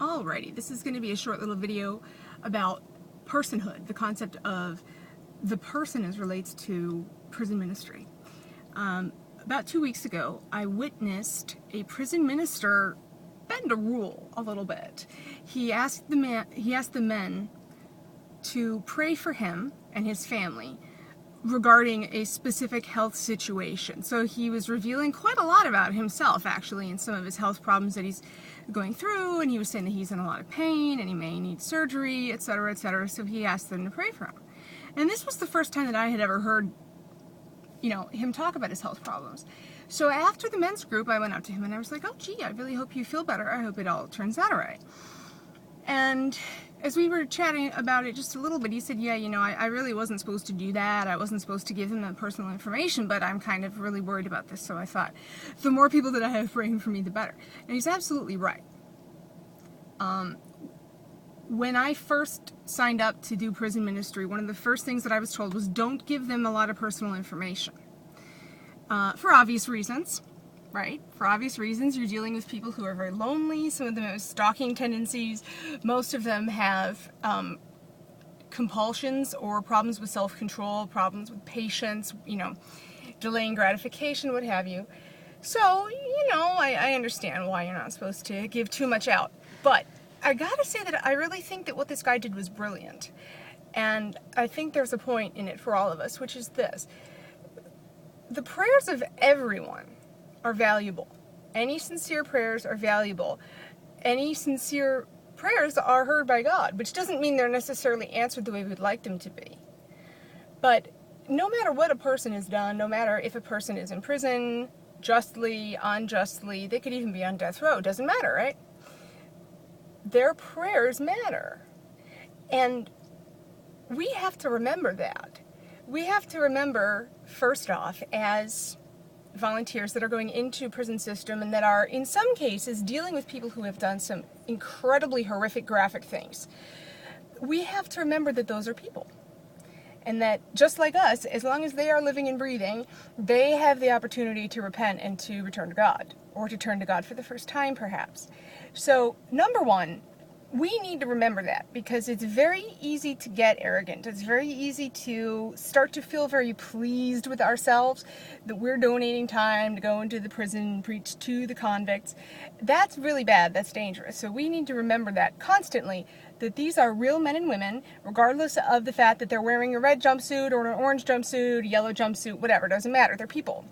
Alrighty, this is going to be a short little video about personhood, the concept of the person as relates to prison ministry. About 2 weeks ago, I witnessed a prison minister bend a rule a little bit. He asked the men to pray for him and his family regarding a specific health situation. So he was revealing quite a lot about himself, actually, and some of his health problems that he's going through, and he was saying that he's in a lot of pain and he may need surgery, etc., etc. So he asked them to pray for him. And this was the first time that I had ever heard, him talk about his health problems. So after the men's group, I went up to him and I was like, "Oh, gee, I really hope you feel better. I hope it all turns out all right." And as we were chatting about it just a little bit, he said, "Yeah, I really wasn't supposed to do that. I wasn't supposed to give him that personal information, but I'm kind of really worried about this, so I thought the more people that I have praying for me, the better." And he's absolutely right. When I first signed up to do prison ministry, one of the first things that I was told was don't give them a lot of personal information. For obvious reasons. Right? For obvious reasons, you're dealing with people who are very lonely. Some of them have stalking tendencies. Most of them have compulsions or problems with self-control, problems with patience, delaying gratification, what have you. So, I understand why you're not supposed to give too much out. But I gotta say that I really think that what this guy did was brilliant. And I think there's a point in it for all of us, which is this. The prayers of everyone are valuable. Any sincere prayers are valuable. Any sincere prayers are heard by God, which doesn't mean they're necessarily answered the way we'd like them to be. But no matter what a person has done, no matter if a person is in prison, justly, unjustly, they could even be on death row, doesn't matter, right? Their prayers matter. And we have to remember that. We have to remember, first off, as volunteers that are going into prison system and that are, in some cases, dealing with people who have done some incredibly horrific, graphic things. We have to remember that those are people. And that, just like us, as long as they are living and breathing, they have the opportunity to repent and to return to God, or to turn to God for the first time, perhaps. So, number one, we need to remember that, because it's very easy to get arrogant. It's very easy to start to feel very pleased with ourselves, that we're donating time to go into the prison, preach to the convicts. That's really bad. That's dangerous. So we need to remember that constantly, that these are real men and women, regardless of the fact that they're wearing a red jumpsuit or an orange jumpsuit, a yellow jumpsuit, whatever. It doesn't matter. They're people.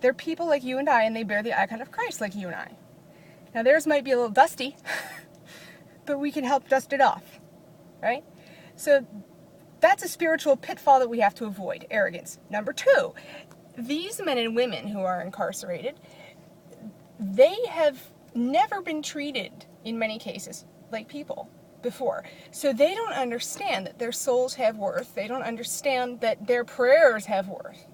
They're people like you and I, and they bear the icon of Christ like you and I. Now theirs might be a little dusty, but we can help dust it off, right? So that's a spiritual pitfall that we have to avoid, arrogance. Number two, these men and women who are incarcerated, they have never been treated, in many cases, like people before. So they don't understand that their souls have worth. They don't understand that their prayers have worth.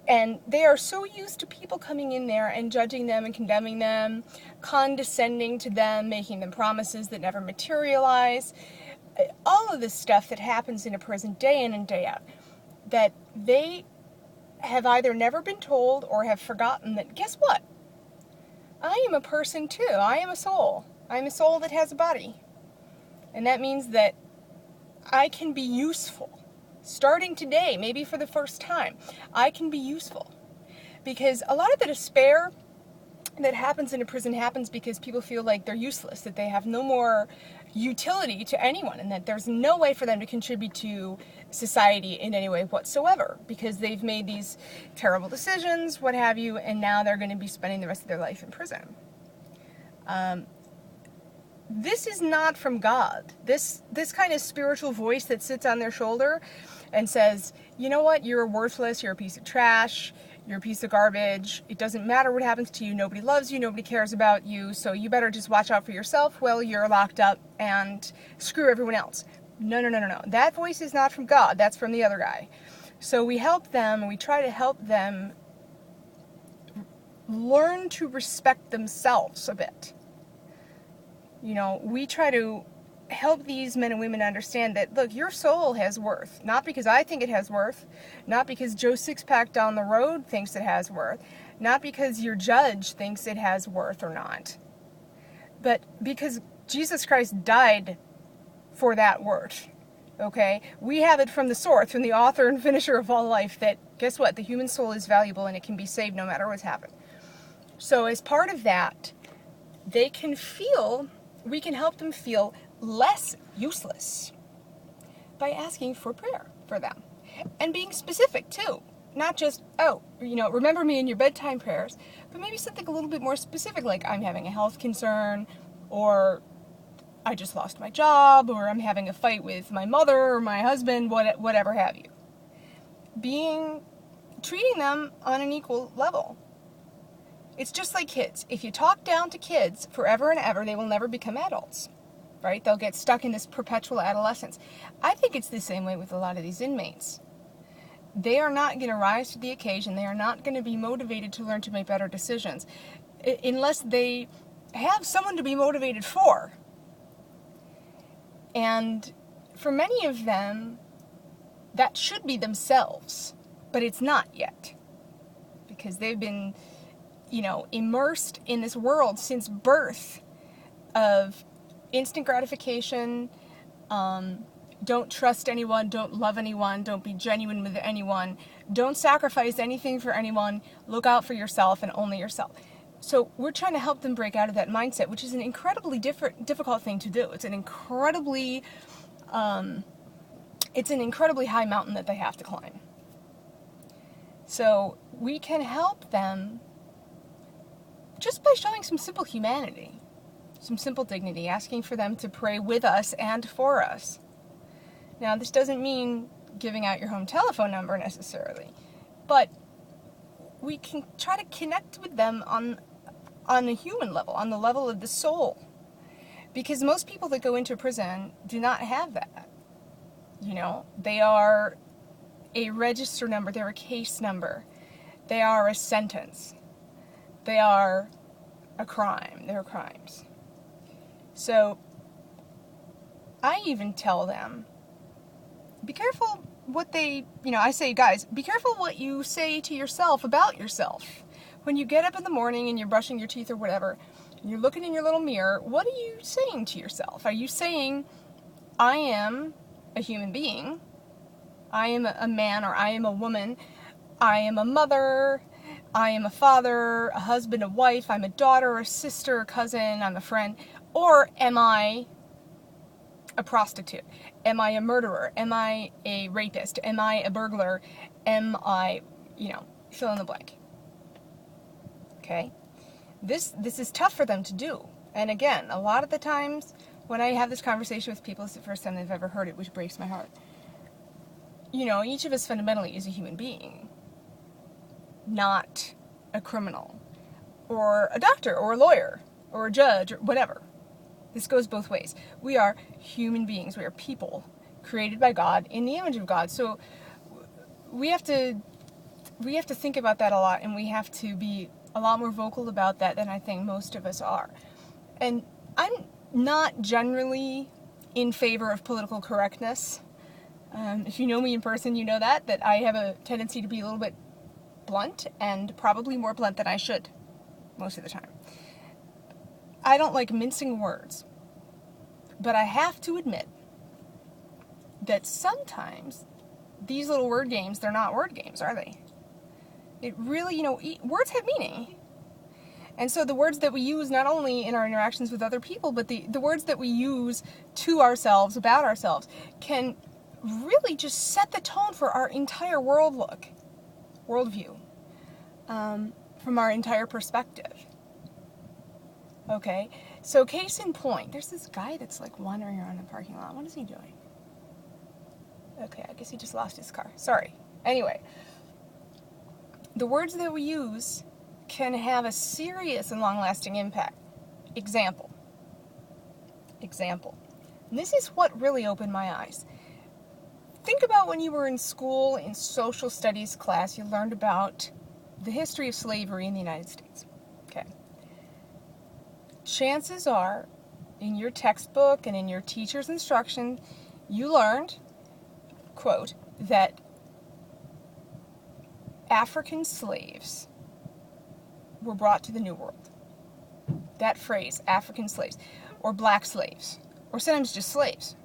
And they are so used to people coming in there and judging them and condemning them, condescending to them, making them promises that never materialize. All of this stuff that happens in a prison day in and day out, that they have either never been told or have forgotten that, guess what? I am a person too. I am a soul. I am a soul that has a body. And that means that I can be useful. Starting today, maybe for the first time, I can be useful. Because a lot of the despair that happens in a prison happens because people feel like they're useless, that they have no more utility to anyone, and that there's no way for them to contribute to society in any way whatsoever, because they've made these terrible decisions, what have you, and now they're going to be spending the rest of their life in prison. This is not from God. This kind of spiritual voice that sits on their shoulder and says, you know what, you're worthless, you're a piece of trash, you're a piece of garbage, it doesn't matter what happens to you, nobody loves you, nobody cares about you, so you better just watch out for yourself while you're locked up and screw everyone else. No. That voice is not from God, that's from the other guy. So we help them, and we try to help them learn to respect themselves a bit. We try to help these men and women understand that, look, your soul has worth. Not because I think it has worth. Not because Joe Sixpack down the road thinks it has worth. Not because your judge thinks it has worth or not. But because Jesus Christ died for that word, okay? We have it from the source, from the author and finisher of all life, that, guess what? The human soul is valuable and it can be saved no matter what's happened. So as part of that, we can help them feel less useless by asking for prayer for them. And being specific, too. Not just, remember me in your bedtime prayers, but maybe something a little bit more specific, like I'm having a health concern, or I just lost my job, or I'm having a fight with my mother or my husband, whatever have you. Treating them on an equal level. It's just like kids. If you talk down to kids forever and ever, they will never become adults, right? They'll get stuck in this perpetual adolescence. I think it's the same way with a lot of these inmates. They are not going to rise to the occasion. They are not going to be motivated to learn to make better decisions unless they have someone to be motivated for. And for many of them, that should be themselves, but it's not yet, because they've been immersed in this world since birth of instant gratification, don't trust anyone, don't love anyone, don't be genuine with anyone, don't sacrifice anything for anyone, look out for yourself and only yourself. So we're trying to help them break out of that mindset, which is an incredibly difficult thing to do. It's an incredibly high mountain that they have to climb. So we can help them just by showing some simple humanity, some simple dignity, asking for them to pray with us and for us. Now, this doesn't mean giving out your home telephone number necessarily, but we can try to connect with them on a human level, on the level of the soul. Because most people that go into prison do not have that. They are a register number, they're a case number, they are a sentence, they are a crime, they're crimes. So I even tell them, be careful what I say, guys, be careful what you say to yourself about yourself. When you get up in the morning and you're brushing your teeth or whatever, and you're looking in your little mirror, what are you saying to yourself? Are you saying, I am a human being, I am a man or I am a woman, I am a mother, I am a father, a husband, a wife, I'm a daughter, a sister, a cousin, I'm a friend, or am I a prostitute? Am I a murderer? Am I a rapist? Am I a burglar? Am I, fill in the blank. Okay? This is tough for them to do. And again, a lot of the times when I have this conversation with people, it's the first time they've ever heard it, which breaks my heart. Each of us fundamentally is a human being, not a criminal, or a doctor, or a lawyer, or a judge, or whatever. This goes both ways. We are human beings. We are people created by God in the image of God. So we have to think about that a lot, and we have to be a lot more vocal about that than I think most of us are. And I'm not generally in favor of political correctness. If you know me in person, you know that I have a tendency to be a little bit blunt, and probably more blunt than I should most of the time. I don't like mincing words, but I have to admit that sometimes these little word games, they're not word games, are they? It really, words have meaning. And so the words that we use not only in our interactions with other people, but the words that we use to ourselves, about ourselves, can really just set the tone for our entire worldview, from our entire perspective. Okay, so case in point, there's this guy that's like wandering around the parking lot. What is he doing? Okay, I guess he just lost his car. Sorry. Anyway, the words that we use can have a serious and long-lasting impact. Example. And this is what really opened my eyes. Think about when you were in school, in social studies class, you learned about the history of slavery in the United States. Okay. Chances are, in your textbook and in your teacher's instruction, you learned, quote, that African slaves were brought to the New World. that phrase, African slaves, or black slaves, or sometimes just slaves.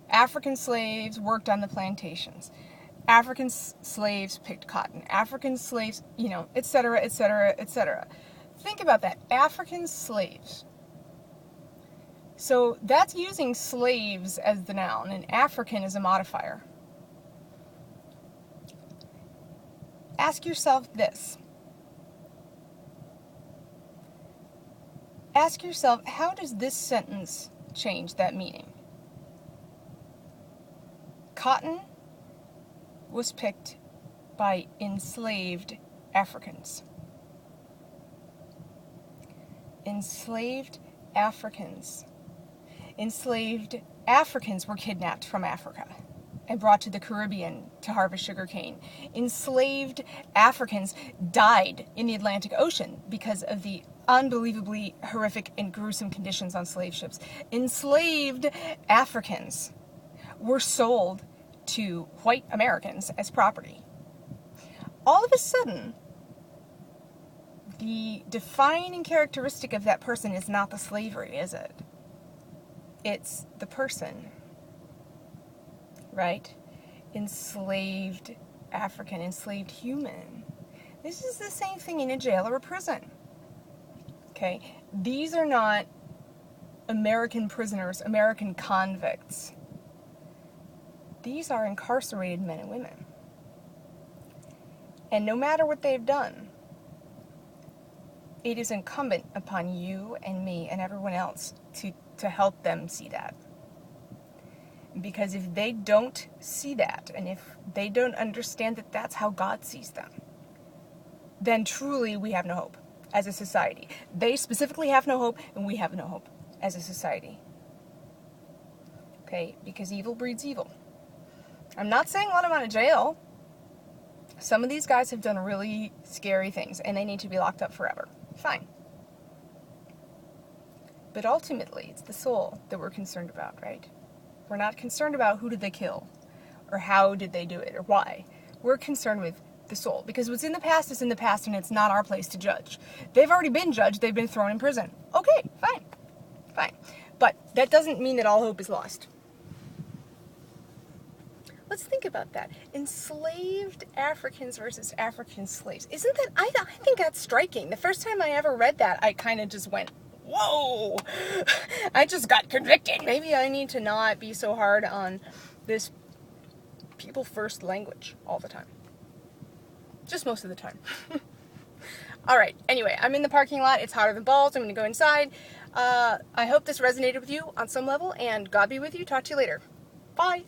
African slaves worked on the plantations. African slaves picked cotton. African slaves, etc., etc., etc. Think about that. African slaves. So that's using slaves as the noun, and African is a modifier. Ask yourself this. Ask yourself, how does this sentence change that meaning? Cotton was picked by enslaved Africans. Enslaved Africans. Enslaved Africans were kidnapped from Africa and brought to the Caribbean to harvest sugarcane. Enslaved Africans died in the Atlantic Ocean because of the unbelievably horrific and gruesome conditions on slave ships. Enslaved Africans were sold to white Americans as property. All of a sudden, the defining characteristic of that person is not the slavery, is it? It's the person, right? Enslaved African, enslaved human. This is the same thing in a jail or a prison. Okay? These are not American prisoners, American convicts. These are incarcerated men and women. And no matter what they've done, it is incumbent upon you and me and everyone else to help them see that. Because if they don't see that, and if they don't understand that that's how God sees them, then truly we have no hope as a society. They specifically have no hope, and we have no hope as a society. Okay? Because evil breeds evil. I'm not saying let them out of jail. Some of these guys have done really scary things, and they need to be locked up forever. Fine. But ultimately, it's the soul that we're concerned about, right? We're not concerned about who did they kill, or how did they do it, or why. We're concerned with the soul, because what's in the past is in the past, and it's not our place to judge. They've already been judged. They've been thrown in prison. Okay, fine. But that doesn't mean that all hope is lost. Let's think about that. Enslaved Africans versus African slaves. Isn't that, I think that's striking. The first time I ever read that, I kind of just went, whoa, I just got convicted. Maybe I need to not be so hard on this people first language all the time. Just most of the time. All right, anyway, I'm in the parking lot. It's hotter than balls. I'm going to go inside. I hope this resonated with you on some level, and God be with you. Talk to you later. Bye.